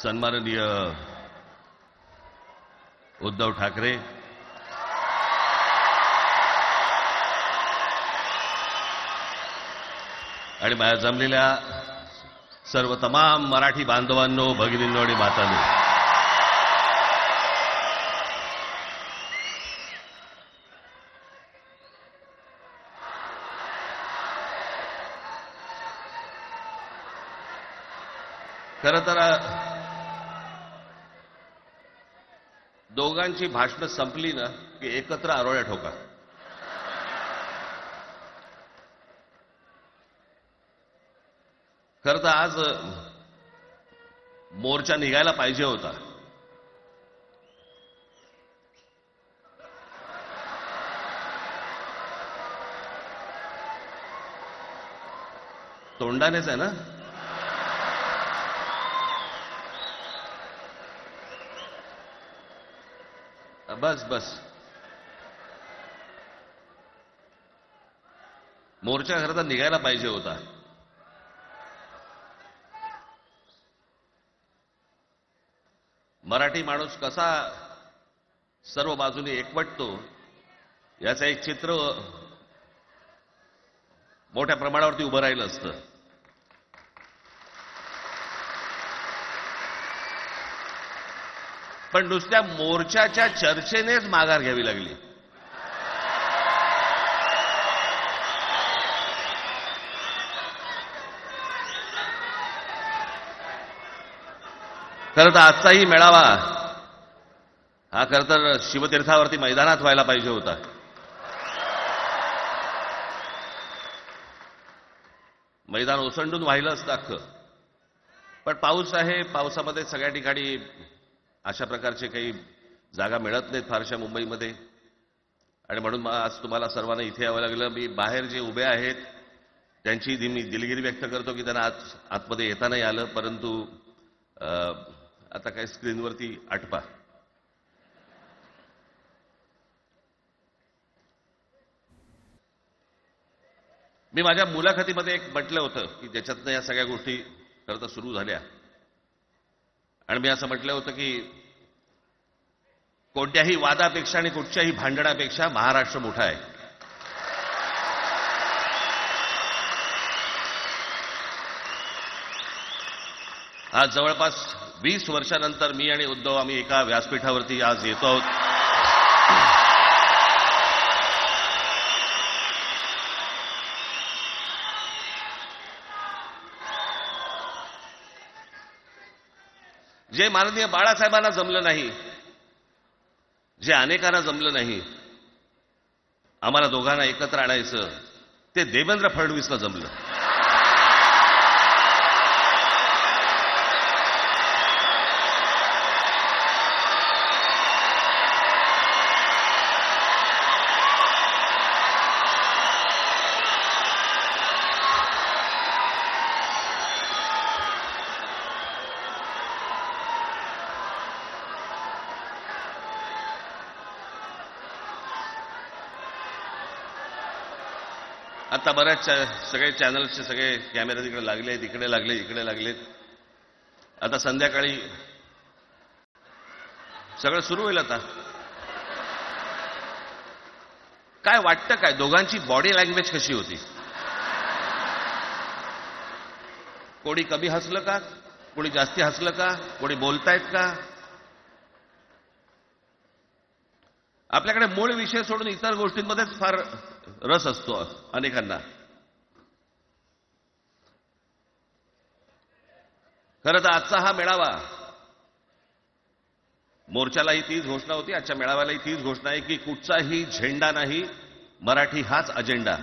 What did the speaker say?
सन्माननीय उद्धव ठाकरे, आणि माझ्या जमलेल्या सर्व तमाम मराठी बांधवांनो, भगिनींनो आणि मातांनो, खरं तर दोघांची भाषणं संपली ना की एकत्र आरोळ्या ठोका. खरं तर आज मोर्चा निघायला पाहिजे होता. तोंडानेच आहे ना. बस बस, मोर्चा खरं तर निघायला पाहिजे होता. मराठी माणूस कसा सर्व बाजूने एकवटतो याचं एक चित्र मोठ्या प्रमाणावरती उभं राहिलं असतं. पण नुसत्या मोर्चाच्या चर्चेनेच माघार घ्यावी लागली. खरं तर आजचाही मेळावा हा खरं तर शिवतीर्थावरती मैदानात व्हायला पाहिजे होता. मैदान ओसंडून वाहिलं असतं अख्खं. पण पाऊस आहे, पावसामध्ये सगळ्या ठिकाणी अशा प्रकारचे काही जागा मिळत नाहीत फारशा मुंबईमध्ये, आणि म्हणून आज तुम्हाला सर्वांना इथे यावं लागलं. मी बाहेर जे उभे आहेत त्यांची मी दिलगिरी व्यक्त करतो की त्यांना आतमध्ये येता नाही आलं, परंतु आता काय स्क्रीनवरती आटपा. मी माझ्या मुलाखतीमध्ये एक म्हटलं होतं की ज्याच्यातनं या सगळ्या गोष्टी खरं तर सुरू झाल्या, आणि मी असं म्हटलं होतं की कोणत्याही वादापेक्षा आणि कुठच्याही भांडणापेक्षा महाराष्ट्र मोठा आहे. आज जवळपास 20 वर्षानंतर मी आणि उद्धव आम्ही एका व्यासपीठावरती आज येतो आहोत. जे माननीय बाळासाहेबांना जमलं नाही, जे अनेकांना जमलं नाही, आम्हाला दोघांना एकत्र आणायचं, ते देवेंद्र फडणवीसला जमलं. आता बऱ्याच सगळे चॅनल्सचे सगळे कॅमेरे तिकडे लागले, इकडे लागले, इकडे लागलेत. आता संध्याकाळी सगळं सुरू होईल. आता काय वाटतं, काय दोघांची बॉडी लँग्वेज कशी होती? कोणी कमी हसलं का, कोणी जास्ती हसलं का, कोणी बोलतायत का? आपल्याकडे मूळ विषय सोडून इतर गोष्टींमध्येच फार रस असतो अनेकांना. खरं तर आजचा हा मेळावा, मोर्चालाही तीच घोषणा होती, आजच्या मेळाव्यालाही तीच घोषणा आहे की कुठचाही झेंडा नाही, मराठी हाच अजेंडा.